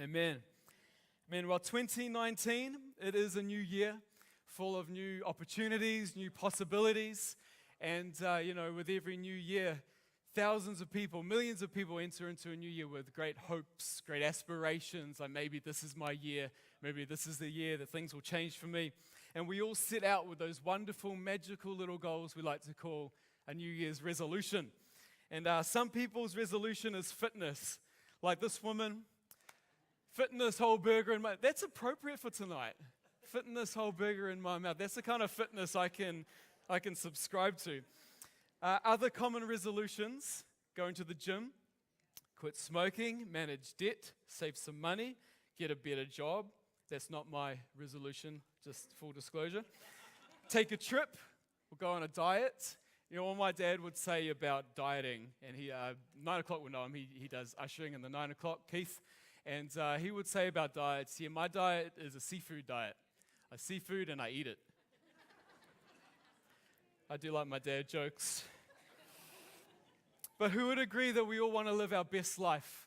Amen. Amen. Well, 2019, it is a new year full of new opportunities, new possibilities. And, with every new year, thousands of people, millions of people enter into a new year with great hopes, great aspirations. Like maybe this is my year. Maybe this is the year that things will change for me. And we all set out with those wonderful, magical little goals we like to call a New Year's resolution. And some people's resolution is fitness. Like this woman, fitness, whole burger in my... That's appropriate for tonight. Fitness, whole burger in my mouth. That's the kind of fitness I can subscribe to. Other common resolutions: going to the gym, quit smoking, manage debt, save some money, get a better job. That's not my resolution, just full disclosure. Take a trip, or go on a diet. You know what my dad would say about dieting, and 9 o'clock would know him, he does ushering in the 9 o'clock, Keith, and he would say about diets, my diet is a seafood diet. I see food and I eat it. I do like my dad jokes. But who would agree that we all want to live our best life?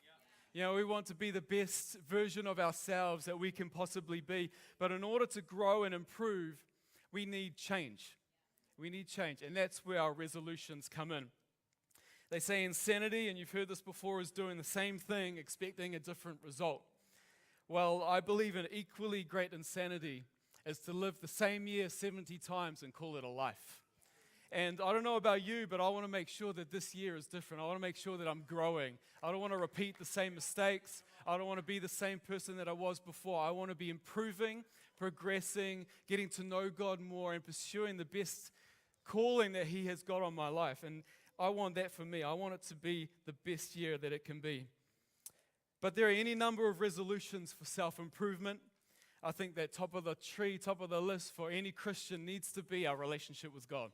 We want to be the best version of ourselves that we can possibly be. But in order to grow and improve, we need change. We need change, and that's where our resolutions come in. They say insanity, and you've heard this before, is doing the same thing, expecting a different result. Well, I believe in equally great insanity is to live the same year 70 times and call it a life. And I don't know about you, but I want to make sure that this year is different. I want to make sure that I'm growing. I don't want to repeat the same mistakes. I don't want to be the same person that I was before. I want to be improving, progressing, getting to know God more, and pursuing the best calling that He has got on my life. And I want that for me. I want it to be the best year that it can be. But there are any number of resolutions for self-improvement. I think that top of the tree, top of the list for any Christian needs to be our relationship with God.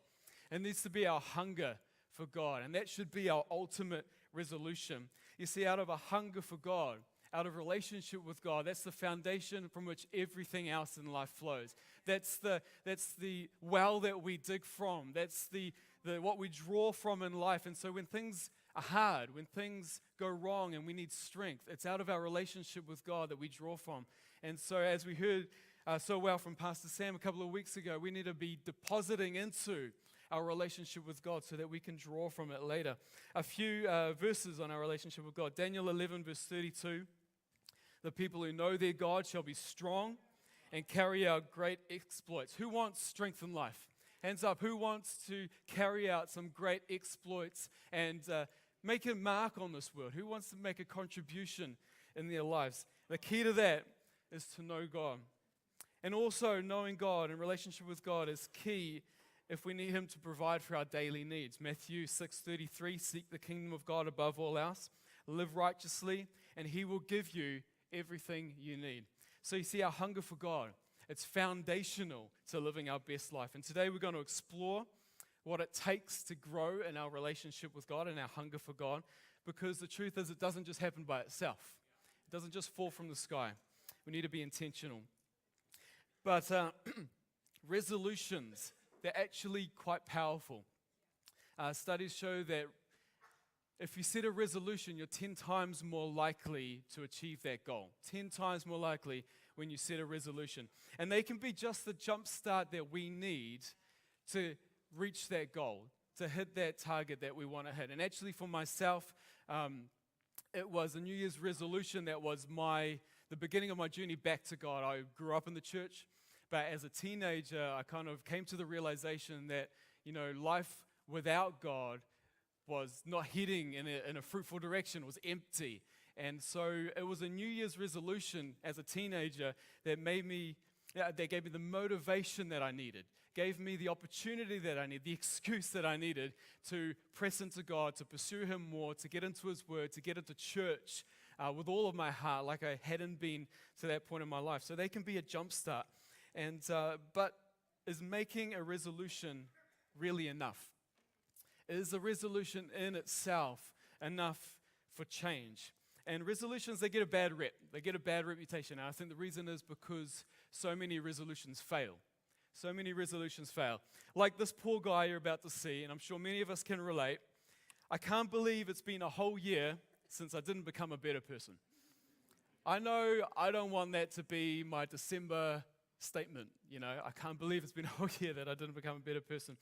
It needs to be our hunger for God, and that should be our ultimate resolution. You see, out of a hunger for God, out of relationship with God, that's the foundation from which everything else in life flows. That's the well that we dig from. That's the what we draw from in life. And so when things are hard, when things go wrong and we need strength, it's out of our relationship with God that we draw from. And so as we heard so well from Pastor Sam a couple of weeks ago, we need to be depositing into our relationship with God so that we can draw from it later. A few verses on our relationship with God. Daniel 11 verse 32. The people who know their God shall be strong and carry out great exploits. Who wants strength in life? Hands up. Who wants to carry out some great exploits and make a mark on this world? Who wants to make a contribution in their lives? The key to that is to know God. And also knowing God and relationship with God is key if we need Him to provide for our daily needs. Matthew 6:33, seek the kingdom of God above all else, live righteously, and He will give you everything you need. So you see, our hunger for God, it's foundational to living our best life. And today we're going to explore what it takes to grow in our relationship with God and our hunger for God, because the truth is it doesn't just happen by itself. It doesn't just fall from the sky. We need to be intentional. But resolutions, they're actually quite powerful. Studies show that if you set a resolution, you're 10 times more likely to achieve that goal. 10 times more likely when you set a resolution. And they can be just the jump start that we need to reach that goal, to hit that target that we want to hit. And actually for myself, it was a New Year's resolution that was the beginning of my journey back to God. I grew up in the church, but as a teenager, I kind of came to the realization that, life without God was not heading in a fruitful direction, was empty. And so it was a New Year's resolution as a teenager that gave me the motivation that I needed, gave me the opportunity that I needed, the excuse that I needed to press into God, to pursue Him more, to get into His Word, to get into church with all of my heart, like I hadn't been to that point in my life. So they can be a jump start. And but is making a resolution really enough? Is a resolution in itself enough for change? And resolutions, they get a bad rep. They get a bad reputation. And I think the reason is because so many resolutions fail. So many resolutions fail. Like this poor guy you're about to see, and I'm sure many of us can relate. I can't believe it's been a whole year since I didn't become a better person. I know I don't want that to be my December statement. I can't believe it's been a whole year that I didn't become a better person.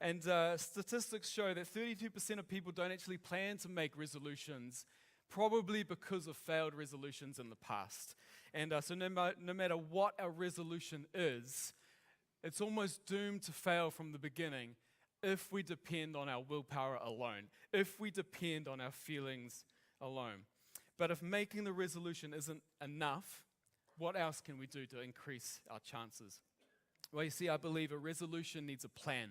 And statistics show that 32% of people don't actually plan to make resolutions, probably because of failed resolutions in the past. And so no matter what our resolution is, it's almost doomed to fail from the beginning if we depend on our willpower alone, if we depend on our feelings alone. But if making the resolution isn't enough, what else can we do to increase our chances? Well, you see, I believe a resolution needs a plan.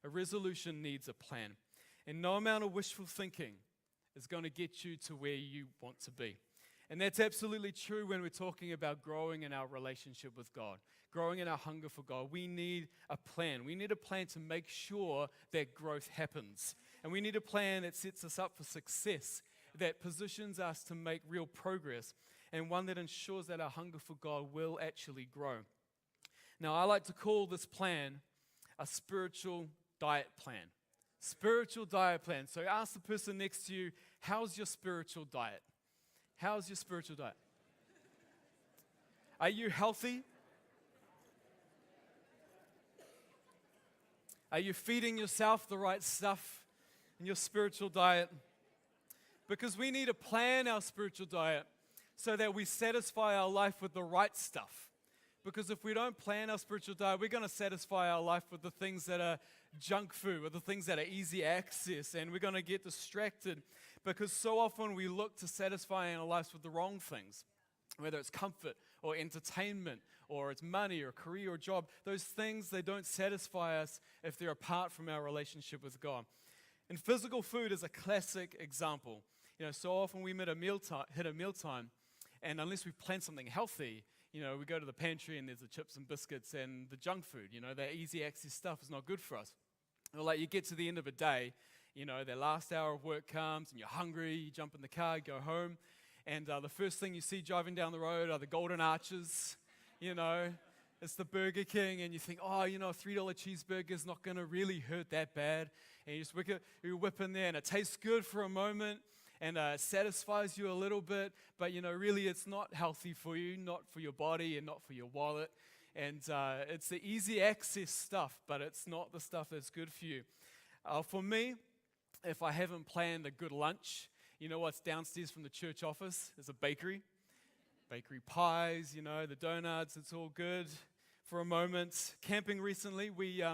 A resolution needs a plan. And no amount of wishful thinking is going to get you to where you want to be. And that's absolutely true when we're talking about growing in our relationship with God, growing in our hunger for God. We need a plan. We need a plan to make sure that growth happens. And we need a plan that sets us up for success, that positions us to make real progress, and one that ensures that our hunger for God will actually grow. Now, I like to call this plan a spiritual diet plan. Spiritual diet plan. So ask the person next to you, how's your spiritual diet? How's your spiritual diet? Are you healthy? Are you feeding yourself the right stuff in your spiritual diet? Because we need to plan our spiritual diet so that we satisfy our life with the right stuff. Because if we don't plan our spiritual diet, we're going to satisfy our life with the things that are junk food, with the things that are easy access, and we're going to get distracted because so often we look to satisfy our lives with the wrong things, whether it's comfort or entertainment or it's money or career or job. Those things, they don't satisfy us if they're apart from our relationship with God. And physical food is a classic example. So often we hit a mealtime, and unless we plan something healthy, we go to the pantry and there's the chips and biscuits and the junk food. That easy access stuff is not good for us. Or like you get to the end of a day, that last hour of work comes and you're hungry, you jump in the car, go home, and the first thing you see driving down the road are the Golden Arches. It's the Burger King, and you think, a $3 cheeseburger is not going to really hurt that bad. And you just whip in there, and it tastes good for a moment, and satisfies you a little bit, but really it's not healthy for you, not for your body and not for your wallet. And it's the easy access stuff, but it's not the stuff that's good for you. For me, if I haven't planned a good lunch, what's downstairs from the church office is a bakery. Bakery pies, the donuts, it's all good for a moment. Camping recently, we,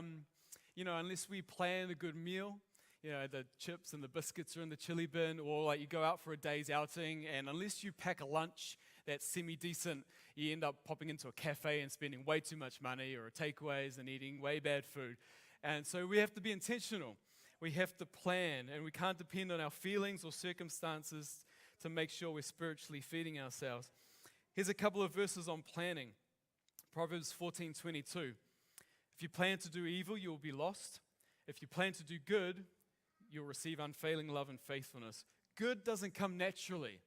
unless we plan a good meal, the chips and the biscuits are in the chili bin, or like you go out for a day's outing, and unless you pack a lunch that's semi-decent, you end up popping into a cafe and spending way too much money, or takeaways and eating way bad food. And so we have to be intentional. We have to plan, and we can't depend on our feelings or circumstances to make sure we're spiritually feeding ourselves. Here's a couple of verses on planning. Proverbs 14:22. If you plan to do evil, you will be lost. If you plan to do good, you'll receive unfailing love and faithfulness. Good doesn't come naturally.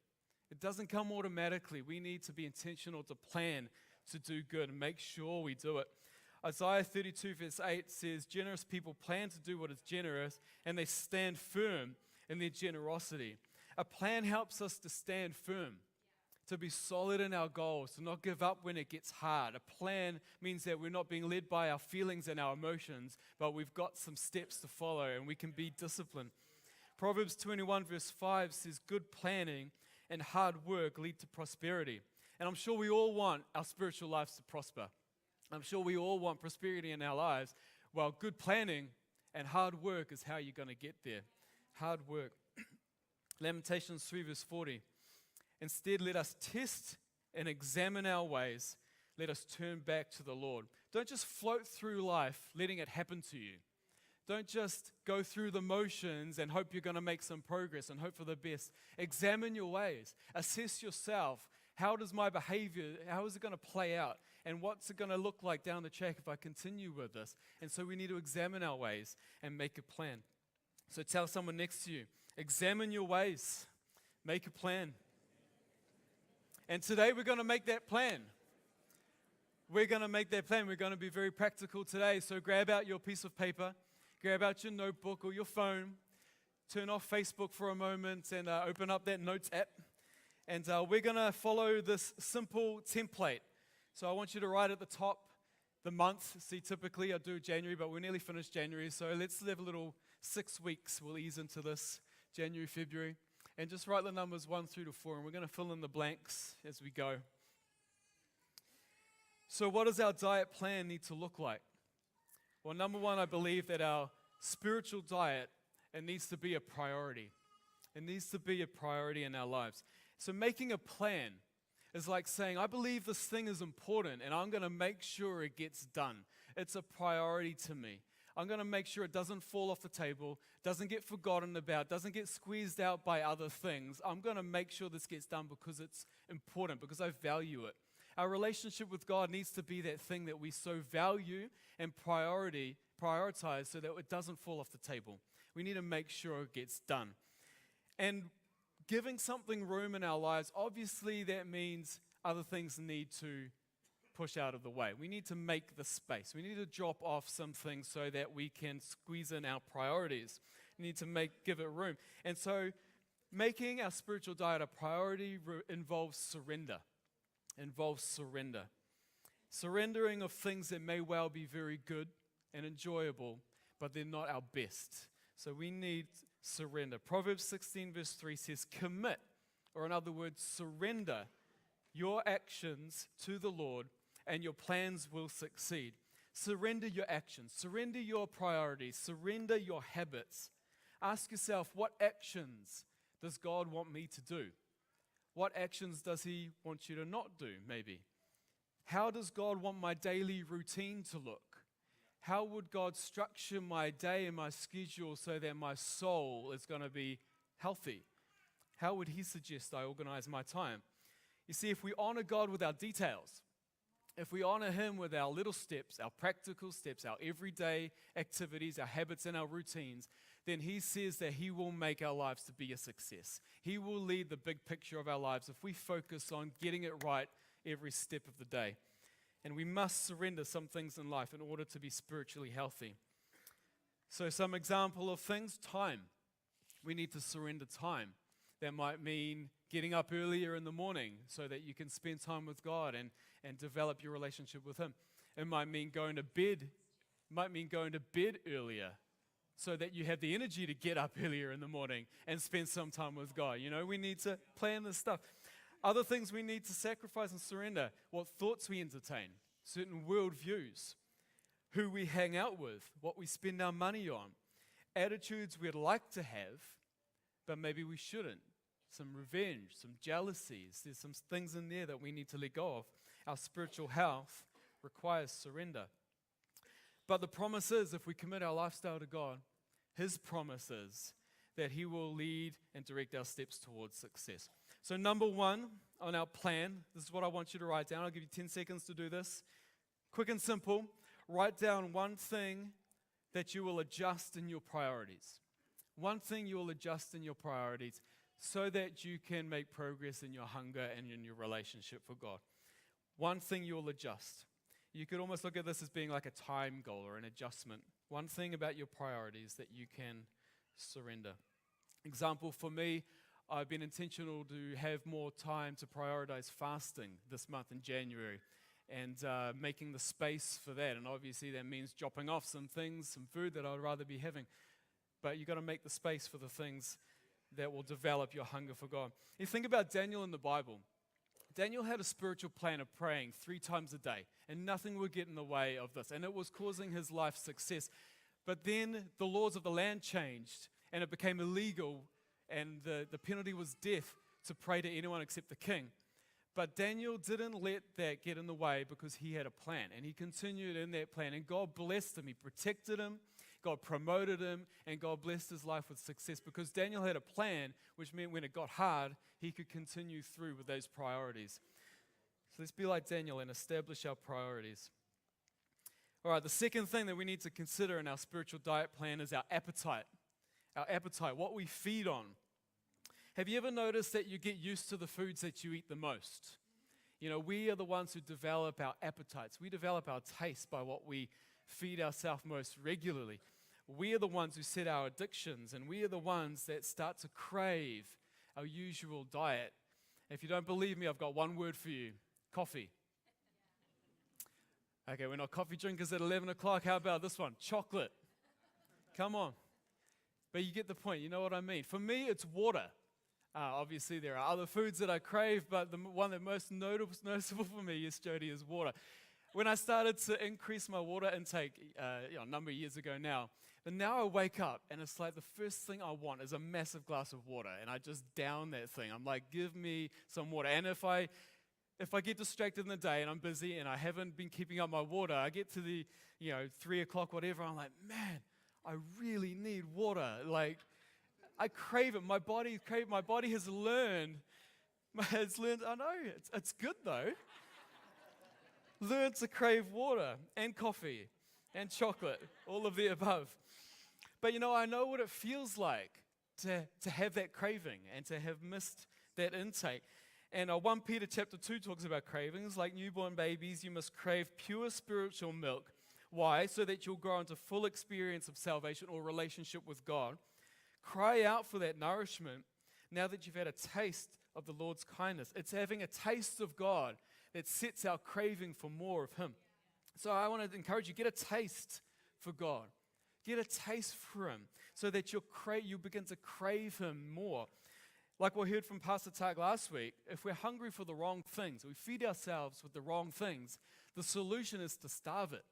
It doesn't come automatically. We need to be intentional to plan to do good and make sure we do it. Isaiah 32 verse 8 says, generous people plan to do what is generous, and they stand firm in their generosity. A plan helps us to stand firm, to be solid in our goals, to not give up when it gets hard. A plan means that we're not being led by our feelings and our emotions, but we've got some steps to follow and we can be disciplined. Proverbs 21 verse 5 says, good planning and hard work lead to prosperity. And I'm sure we all want our spiritual lives to prosper. I'm sure we all want prosperity in our lives. Well, good planning and hard work is how you're going to get there. Hard work. Lamentations 3 verse 40. Instead, let us test and examine our ways. Let us turn back to the Lord. Don't just float through life letting it happen to you. Don't just go through the motions and hope you're going to make some progress and hope for the best. Examine your ways. Assess yourself. How does my behavior, how is it going to play out? And what's it going to look like down the track if I continue with this? And so we need to examine our ways and make a plan. So tell someone next to you, examine your ways. Make a plan. And today we're going to make that plan. We're going to make that plan. We're going to be very practical today. So grab out your piece of paper, grab out your notebook or your phone, turn off Facebook for a moment and open up that notes app. And we're going to follow this simple template. So I want you to write at the top the month. See, typically I do January, but we're nearly finished January. So let's have a little 6 weeks. We'll ease into this, January, February. And just write the numbers 1 through to 4. And we're going to fill in the blanks as we go. So what does our diet plan need to look like? Well, number one, I believe that our spiritual diet, it needs to be a priority. It needs to be a priority in our lives. So making a plan is like saying, I believe this thing is important and I'm going to make sure it gets done. It's a priority to me. I'm going to make sure it doesn't fall off the table, doesn't get forgotten about, doesn't get squeezed out by other things. I'm going to make sure this gets done because it's important, because I value it. Our relationship with God needs to be that thing that we so value and prioritize so that it doesn't fall off the table. We need to make sure it gets done. And giving something room in our lives, obviously that means other things need to push out of the way. We need to make the space. We need to drop off some things so that we can squeeze in our priorities. We need to give it room. And so making our spiritual diet a priority involves surrender. Surrendering of things that may well be very good and enjoyable, but they're not our best. So we need surrender. Proverbs 16 verse 3 says, commit, or in other words, surrender your actions to the Lord and your plans will succeed. Surrender your actions, surrender your priorities, surrender your habits. Ask yourself, what actions does God want me to do? What actions does He want you to not do, maybe? How does God want my daily routine to look? How would God structure my day and my schedule so that my soul is going to be healthy? How would He suggest I organize my time? You see, if we honor God with our details, if we honor Him with our little steps, our practical steps, our everyday activities, our habits and our routines, then He says that He will make our lives to be a success. He will lead the big picture of our lives if we focus on getting it right every step of the day. And we must surrender some things in life in order to be spiritually healthy. So some example of things, time. We need to surrender time. That might mean getting up earlier in the morning so that you can spend time with God and develop your relationship with Him. It might mean going to bed earlier so that you have the energy to get up earlier in the morning and spend some time with God. You know, we need to plan this stuff. Other things we need to sacrifice and surrender: what thoughts we entertain, certain worldviews, who we hang out with, what we spend our money on, attitudes we'd like to have, but maybe we shouldn't. Some revenge, some jealousies. There's some things in there that we need to let go of. Our spiritual health requires surrender. But the promise is, if we commit our lifestyle to God, His promise is that He will lead and direct our steps towards success. So number one on our plan, this is what I want you to write down. I'll give you 10 seconds to do this. Quick and simple. Write down one thing that you will adjust in your priorities. One thing you will adjust in your priorities so that you can make progress in your hunger and in your relationship with God. One thing you will adjust. You could almost look at this as being like a time goal or an adjustment. One thing about your priorities that you can surrender. Example, for me, I've been intentional to have more time to prioritize fasting this month in January and making the space for that. And obviously that means dropping off some things, some food that I'd rather be having. But you've got to make the space for the things that will develop your hunger for God. You think about Daniel in the Bible. Daniel had a spiritual plan of praying 3 times a day, and nothing would get in the way of this. And it was causing his life success. But then the laws of the land changed, and it became illegal, and the penalty was death to pray to anyone except the king. But Daniel didn't let that get in the way because he had a plan, and he continued in that plan, and God blessed him. He protected him, God promoted him, and God blessed his life with success because Daniel had a plan, which meant when it got hard, he could continue through with those priorities. So let's be like Daniel and establish our priorities. All right, the second thing that we need to consider in our spiritual diet plan is our appetite. Our appetite, what we feed on. Have you ever noticed that you get used to the foods that you eat the most? You know, we are the ones who develop our appetites. We develop our taste by what we feed ourselves most regularly. We are the ones who set our addictions, and we are the ones that start to crave our usual diet. If you don't believe me, I've got one word for you: coffee. Okay, we're not coffee drinkers at 11 o'clock. How about this one? Chocolate. Come on. But you get the point. You know what I mean. For me, it's water. Obviously, there are other foods that I crave, but the one that most noticeable for me, yes, Jody, is water. When I started to increase my water intake a number of years ago now, but now I wake up and it's like the first thing I want is a massive glass of water, and I just down that thing. I'm like, give me some water. And if I get distracted in the day and I'm busy and I haven't been keeping up my water, I get to the 3 o'clock, whatever, I'm like, man, I really need water. Like, I crave it. My body has learned. I know, it's good though. Learn to crave water and coffee and chocolate, all of the above. But I know what it feels like to have that craving and to have missed that intake. And 1 Peter chapter 2 talks about cravings. Like newborn babies, you must crave pure spiritual milk. Why? So that you'll grow into full experience of salvation or relationship with God. Cry out for that nourishment now that you've had a taste of the Lord's kindness. It's having a taste of God that sets our craving for more of Him. So I want to encourage you, get a taste for God. Get a taste for Him so that you begin to crave Him more. Like we heard from Pastor Tak last week, if we're hungry for the wrong things, we feed ourselves with the wrong things, the solution is to starve it.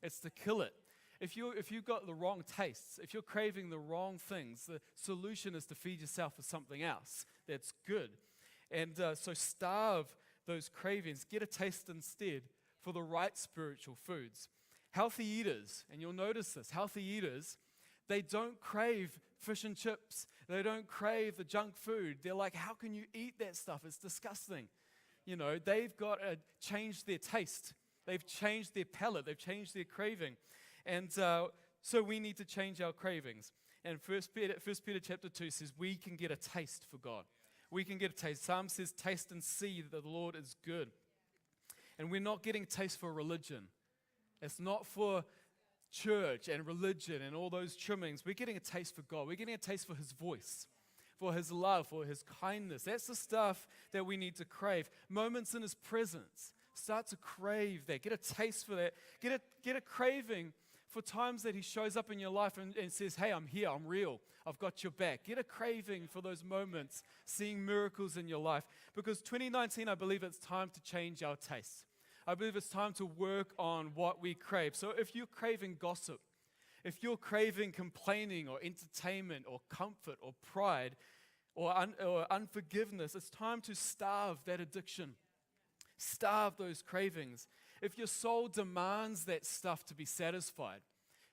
It's to kill it. If you've got the wrong tastes, if you're craving the wrong things, the solution is to feed yourself with something else that's good. And so starve those cravings. Get a taste instead for the right spiritual foods. Healthy eaters, and you'll notice this, healthy eaters, they don't crave fish and chips. They don't crave the junk food. They're like, how can you eat that stuff? It's disgusting. They've got to change their taste. They've changed their palate. They've changed their craving. And so we need to change our cravings. And 1 Peter chapter 2 says we can get a taste for God. We can get a taste. Psalm says, taste and see that the Lord is good. And we're not getting a taste for religion. It's not for church and religion and all those trimmings. We're getting a taste for God. We're getting a taste for His voice, for His love, for His kindness. That's the stuff that we need to crave. Moments in His presence. Start to crave that. Get a taste for that. Get a craving for times that He shows up in your life and says, hey, I'm here, I'm real, I've got your back. Get a craving for those moments, seeing miracles in your life. Because 2019, I believe it's time to change our tastes. I believe it's time to work on what we crave. So if you're craving gossip, if you're craving complaining or entertainment or comfort or pride or unforgiveness, it's time to starve that addiction. Starve those cravings. If your soul demands that stuff to be satisfied,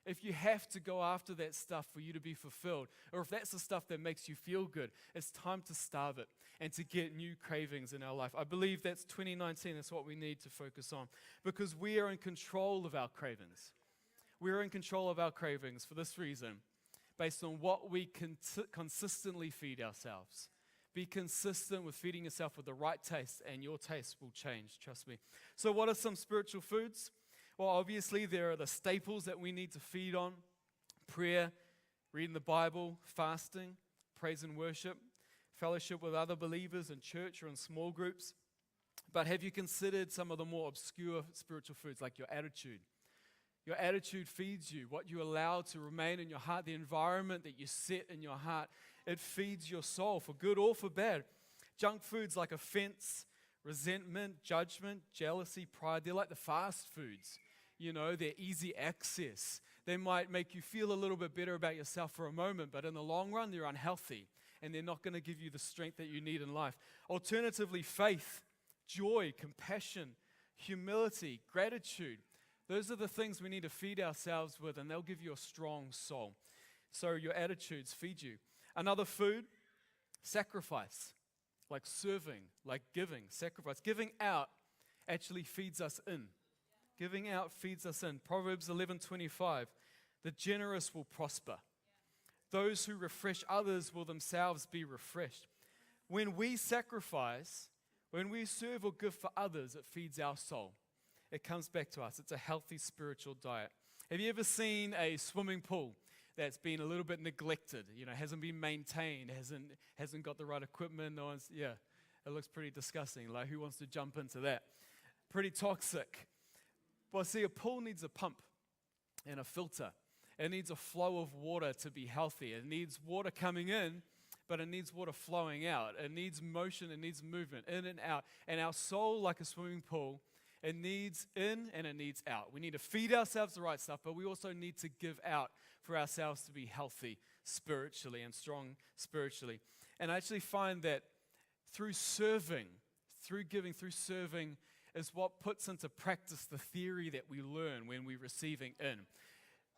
if you have to go after that stuff for you to be fulfilled, or if that's the stuff that makes you feel good, it's time to starve it and to get new cravings in our life. I believe that's 2019. That's what we need to focus on because we are in control of our cravings. We are in control of our cravings for this reason, based on what we consistently feed ourselves. Be consistent with feeding yourself with the right taste, and your taste will change, trust me. So what are some spiritual foods? Well, obviously, there are the staples that we need to feed on. Prayer, reading the Bible, fasting, praise and worship, fellowship with other believers in church or in small groups. But have you considered some of the more obscure spiritual foods, like your attitude? Your attitude feeds you. What you allow to remain in your heart, the environment that you set in your heart, it feeds your soul for good or for bad. Junk foods like offense, resentment, judgment, jealousy, pride, they're like the fast foods. They're easy access. They might make you feel a little bit better about yourself for a moment, but in the long run, they're unhealthy, and they're not going to give you the strength that you need in life. Alternatively, faith, joy, compassion, humility, gratitude. Those are the things we need to feed ourselves with, and they'll give you a strong soul. So your attitudes feed you. Another food, sacrifice, like serving, like giving, sacrifice. Giving out actually feeds us in. Giving out feeds us in. Proverbs 11:25, the generous will prosper. Those who refresh others will themselves be refreshed. When we sacrifice, when we serve or give for others, it feeds our soul. It comes back to us. It's a healthy spiritual diet. Have you ever seen a swimming pool that's been a little bit neglected? Hasn't been maintained, hasn't got the right equipment. It looks pretty disgusting. Like, who wants to jump into that? Pretty toxic. Well, see, a pool needs a pump and a filter. It needs a flow of water to be healthy. It needs water coming in, but it needs water flowing out. It needs motion, it needs movement, in and out. And our soul, like a swimming pool, it needs in and it needs out. We need to feed ourselves the right stuff, but we also need to give out for ourselves to be healthy spiritually and strong spiritually. And I actually find that through serving, through giving, through serving is what puts into practice the theory that we learn when we're receiving in.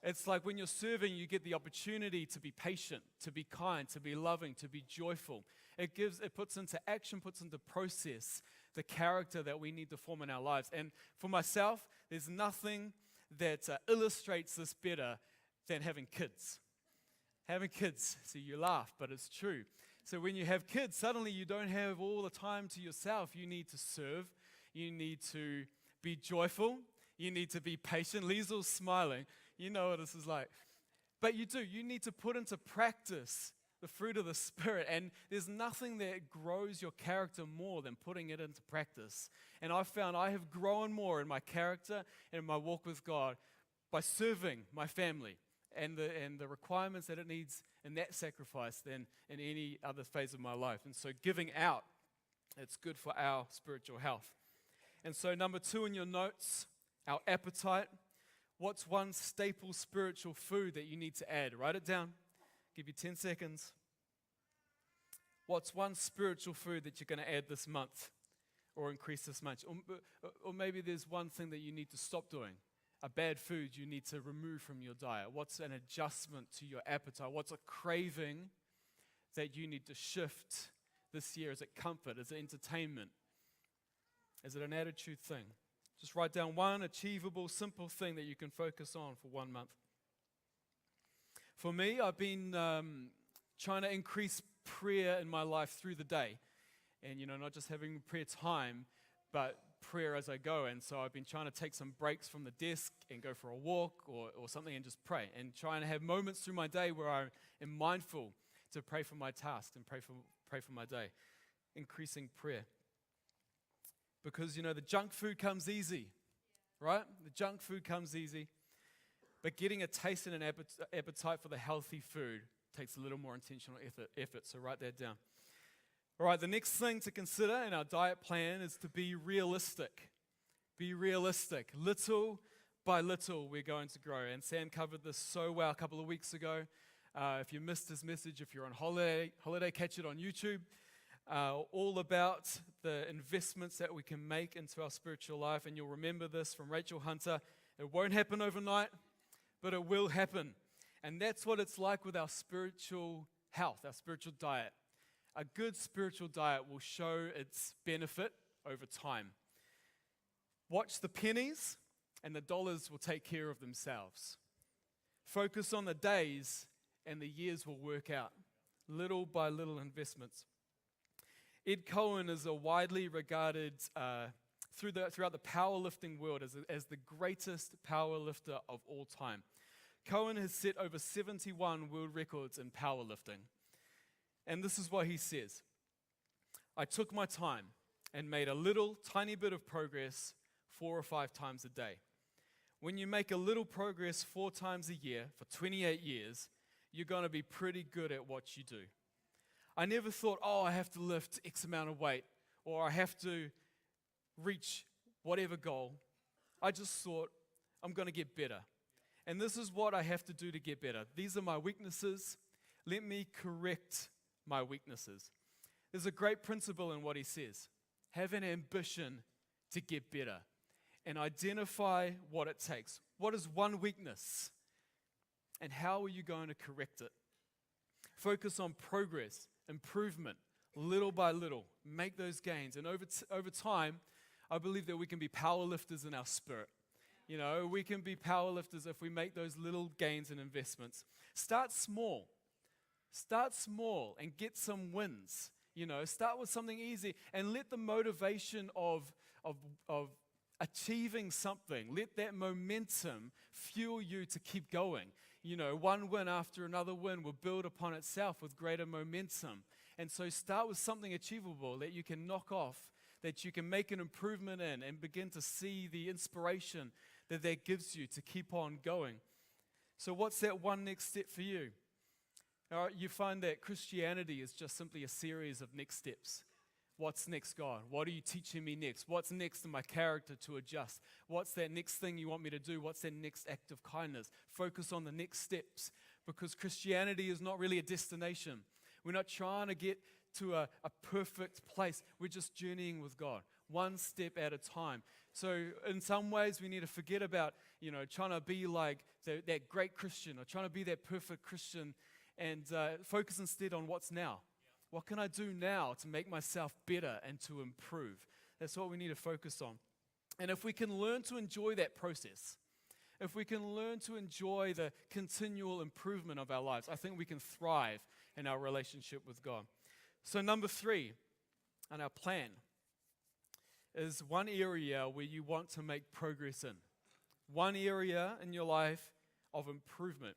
It's like when you're serving, you get the opportunity to be patient, to be kind, to be loving, to be joyful. It puts into action, puts into process the character that we need to form in our lives. And for myself, there's nothing that illustrates this better than having kids. Having kids. See, you laugh, but it's true. So when you have kids, suddenly you don't have all the time to yourself. You need to serve. You need to be joyful. You need to be patient. Liesel's smiling. You know what this is like. But you do. You need to put into practice the fruit of the Spirit. And there's nothing that grows your character more than putting it into practice. And I've found I have grown more in my character and in my walk with God by serving my family and the requirements that it needs in that sacrifice than in any other phase of my life. And so giving out, it's good for our spiritual health. And so number 2 in your notes, our appetite. What's one staple spiritual food that you need to add? Write it down. Give you 10 seconds. What's one spiritual food that you're going to add this month or increase this month? Or maybe there's one thing that you need to stop doing. A bad food you need to remove from your diet. What's an adjustment to your appetite? What's a craving that you need to shift this year? Is it comfort? Is it entertainment? Is it an attitude thing? Just write down one achievable, simple thing that you can focus on for 1 month. For me, I've been trying to increase prayer in my life through the day. And, not just having prayer time, but prayer as I go. And so I've been trying to take some breaks from the desk and go for a walk or something and just pray. And trying to have moments through my day where I am mindful to pray for my task and pray for my day. Increasing prayer. Because, the junk food comes easy, right? The junk food comes easy. But getting a taste and an appetite for the healthy food takes a little more intentional effort. So write that down. All right, the next thing to consider in our diet plan is to be realistic. Be realistic. Little by little, we're going to grow. And Sam covered this so well a couple of weeks ago. If you missed his message, if you're on holiday, catch it on YouTube. All about the investments that we can make into our spiritual life. And you'll remember this from Rachel Hunter. It won't happen overnight, but it will happen. And that's what it's like with our spiritual health, our spiritual diet. A good spiritual diet will show its benefit over time. Watch the pennies, and the dollars will take care of themselves. Focus on the days, and the years will work out. Little by little investments. Ed Cohen is a widely regarded throughout the powerlifting world as the greatest powerlifter of all time. Cohen has set over 71 world records in powerlifting. And this is what he says. I took my time and made a little tiny bit of progress 4 or 5 times a day. When you make a little progress 4 times a year for 28 years, you're going to be pretty good at what you do. I never thought, I have to lift X amount of weight or I have to reach whatever goal. I just thought, I'm going to get better. And this is what I have to do to get better. These are my weaknesses. Let me correct my weaknesses. There's a great principle in what he says. Have an ambition to get better and identify what it takes. What is one weakness? And how are you going to correct it? Focus on progress, improvement, little by little. Make those gains. And over time, I believe that we can be power lifters in our spirit. We can be power lifters if we make those little gains and investments. Start small. Start small and get some wins. Start with something easy and let the motivation of achieving something, let that momentum fuel you to keep going. One win after another win will build upon itself with greater momentum. And so start with something achievable that you can knock off, that you can make an improvement in, and begin to see the inspiration that that gives you to keep on going. So what's that one next step for you? All right, you find that Christianity is just simply a series of next steps. What's next, God? What are you teaching me next? What's next in my character to adjust? What's that next thing you want me to do? What's that next act of kindness? Focus on the next steps, because Christianity is not really a destination. We're not trying to get to a perfect place. We're just journeying with God, one step at a time. So in some ways, we need to forget about, trying to be like that great Christian or trying to be that perfect Christian, and focus instead on what's now. What can I do now to make myself better and to improve? That's what we need to focus on. And if we can learn to enjoy that process, if we can learn to enjoy the continual improvement of our lives, I think we can thrive in our relationship with God. So number 3 on our plan is one area where you want to make progress in. One area in your life of improvement.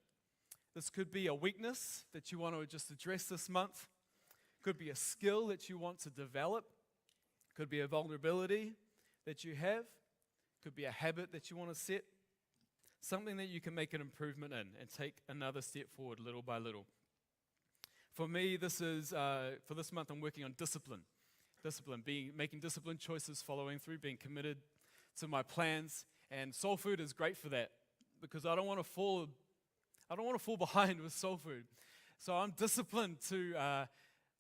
This could be a weakness that you want to just address this month. Could be a skill that you want to develop. Could be a vulnerability that you have. Could be a habit that you want to set. Something that you can make an improvement in and take another step forward little by little. For me, this is, for this month, I'm working on discipline. Making disciplined choices, following through, being committed to my plans. And soul food is great for that, because I don't want to fall behind with soul food. So I'm disciplined to,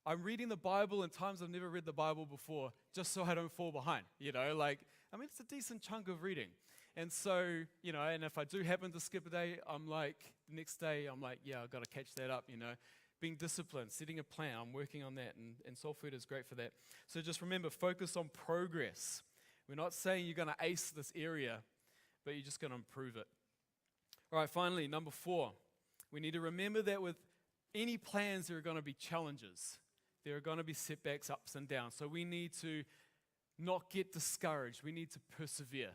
I'm reading the Bible in times I've never read the Bible before, just so I don't fall behind, it's a decent chunk of reading. And so, and if I do happen to skip a day, the next day, yeah, I've got to catch that up, Being disciplined, setting a plan, I'm working on that, and soul food is great for that. So just remember, focus on progress. We're not saying you're going to ace this area, but you're just going to improve it. All right, finally, number 4. We need to remember that with any plans, there are going to be challenges. There are going to be setbacks, ups and downs. So we need to not get discouraged. We need to persevere.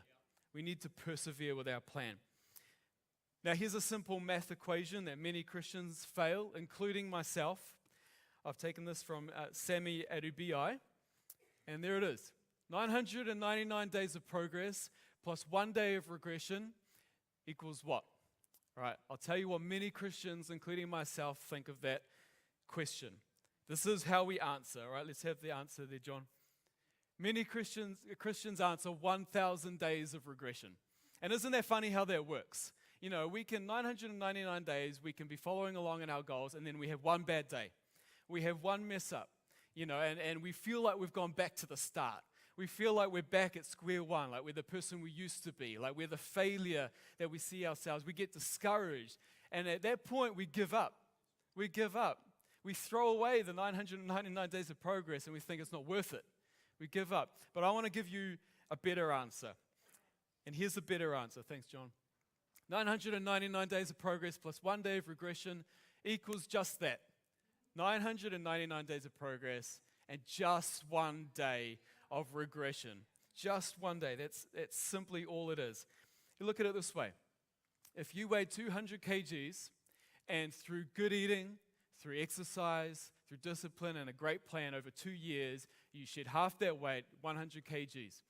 We need to persevere with our plan. Now, here's a simple math equation that many Christians fail, including myself. I've taken this from Sami Adubai, and there it is. 999 days of progress plus 1 day of regression equals what? All right, I'll tell you what many Christians, including myself, think of that question. This is how we answer. All right, let's have the answer there, John. Many Christians answer 1,000 days of regression. And isn't that funny how that works? We can, 999 days, we can be following along in our goals, and then we have one bad day. We have one mess up, and we feel like we've gone back to the start. We feel like we're back at square one, like we're the person we used to be, like we're the failure that we see ourselves. We get discouraged, and at that point, we give up. We give up. We throw away the 999 days of progress, and we think it's not worth it. We give up. But I want to give you a better answer. And here's the better answer. Thanks, John. 999 days of progress plus 1 day of regression equals just that. 999 days of progress and just 1 day of regression. Just 1 day. That's simply all it is. You look at it this way. If you weigh 200 kgs and through good eating, through exercise, through discipline and a great plan over 2 years, you shed half that weight, 100 kgs.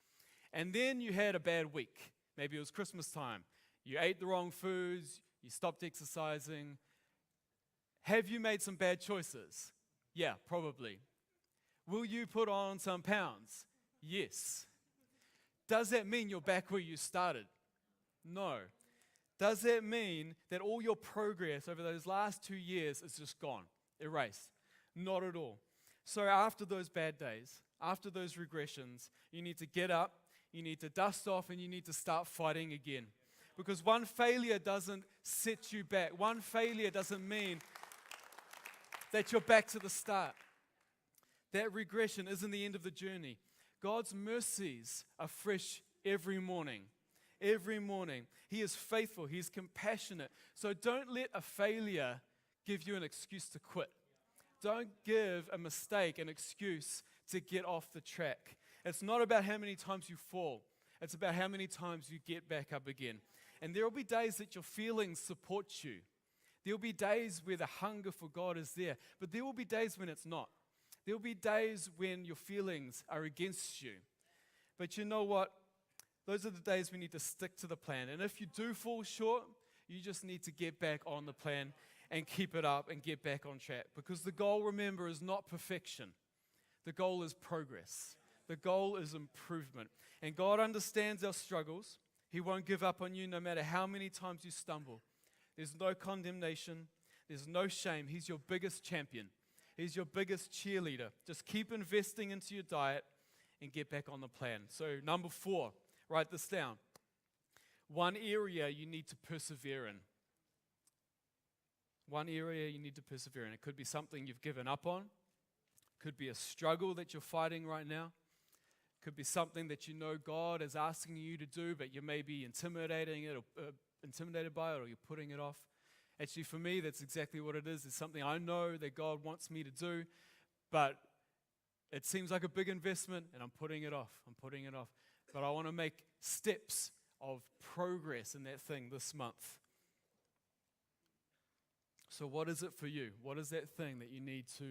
And then you had a bad week. Maybe it was Christmas time. You ate the wrong foods. You stopped exercising. Have you made some bad choices? Yeah, probably. Will you put on some pounds? Yes. Does that mean you're back where you started? No. Does that mean that all your progress over those last 2 years is just gone, erased? Not at all. So after those bad days, after those regressions, you need to get up, you need to dust off, and you need to start fighting again. Because one failure doesn't set you back. One failure doesn't mean that you're back to the start. That regression isn't the end of the journey. God's mercies are fresh every morning. Every morning. He is faithful. He's compassionate. So don't let a failure give you an excuse to quit. Don't give a mistake an excuse to get off the track. It's not about how many times you fall. It's about how many times you get back up again. And there will be days that your feelings support you. There will be days where the hunger for God is there. But there will be days when it's not. There'll be days when your feelings are against you. But you know what? Those are the days we need to stick to the plan. And if you do fall short, you just need to get back on the plan and keep it up and get back on track. Because the goal, remember, is not perfection. The goal is progress. The goal is improvement. And God understands our struggles. He won't give up on you no matter how many times you stumble. There's no condemnation. There's no shame. He's your biggest champion. He's your biggest cheerleader. Just keep investing into your diet and get back on the plan. So number 4, write this down. One area you need to persevere in. One area you need to persevere in. It could be something you've given up on. It could be a struggle that you're fighting right now. It could be something that you know God is asking you to do, but you may be intimidated by it, or you're putting it off. Actually, for me, that's exactly what it is. It's something I know that God wants me to do, but it seems like a big investment, and I'm putting it off. But I want to make steps of progress in that thing this month. So what is it for you? What is that thing that you need to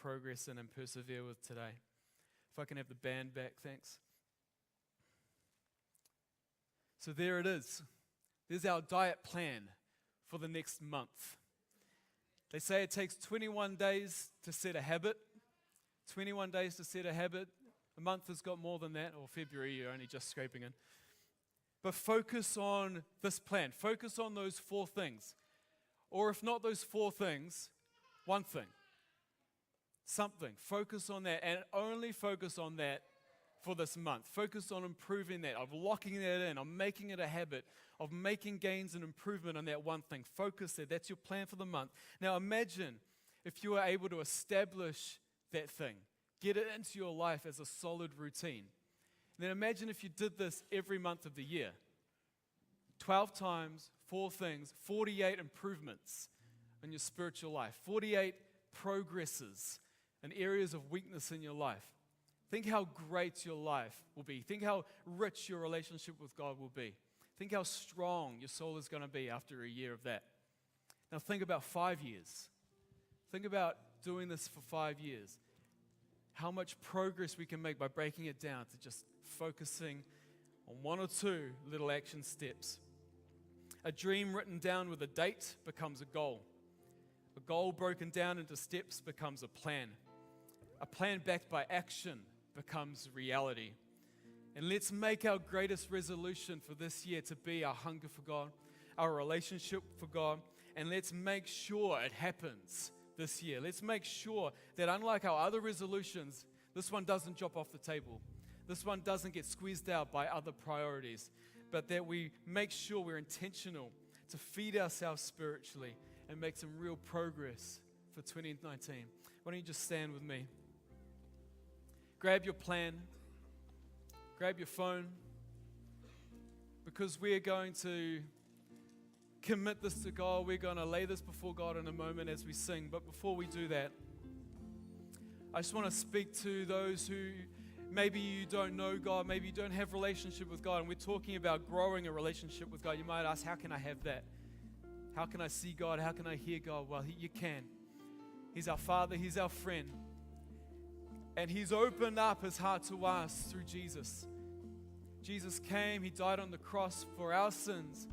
progress in and persevere with today? If I can have the band back, thanks. So there it is. There's our diet plan for the next month. They say it takes 21 days to set a habit. 21 days to set a habit. A month has got more than that, or February, you're only just scraping in. But focus on this plan. Focus on those 4 things. Or if not those 4 things, one thing. Something. Focus on that, and only focus on that for this month. Focus on improving that, of locking that in, of making it a habit, of making gains and improvement on that one thing. Focus there. That's your plan for the month. Now imagine if you were able to establish that thing, get it into your life as a solid routine. And then imagine if you did this every month of the year. 12 times, 4 things, 48 improvements in your spiritual life, 48 progresses in areas of weakness in your life. Think how great your life will be. Think how rich your relationship with God will be. Think how strong your soul is going to be after a year of that. Now think about 5 years. Think about doing this for 5 years. How much progress we can make by breaking it down to just focusing on 1 or 2 little action steps. A dream written down with a date becomes a goal. A goal broken down into steps becomes a plan. A plan backed by action becomes reality. And let's make our greatest resolution for this year to be our hunger for God, our relationship for God, and let's make sure it happens this year. Let's make sure that unlike our other resolutions, this one doesn't drop off the table. This one doesn't get squeezed out by other priorities, but that we make sure we're intentional to feed ourselves spiritually and make some real progress for 2019. Why don't you just stand with me? Grab your plan, grab your phone, because we are going to commit this to God. We're going to lay this before God in a moment as we sing. But before we do that, I just want to speak to those who maybe you don't know God, maybe you don't have a relationship with God, and we're talking about growing a relationship with God. You might ask, how can I have that? How can I see God? How can I hear God? Well, you can. He's our Father. He's our friend. And He's opened up His heart to us through Jesus. Jesus came. He died on the cross for our sins.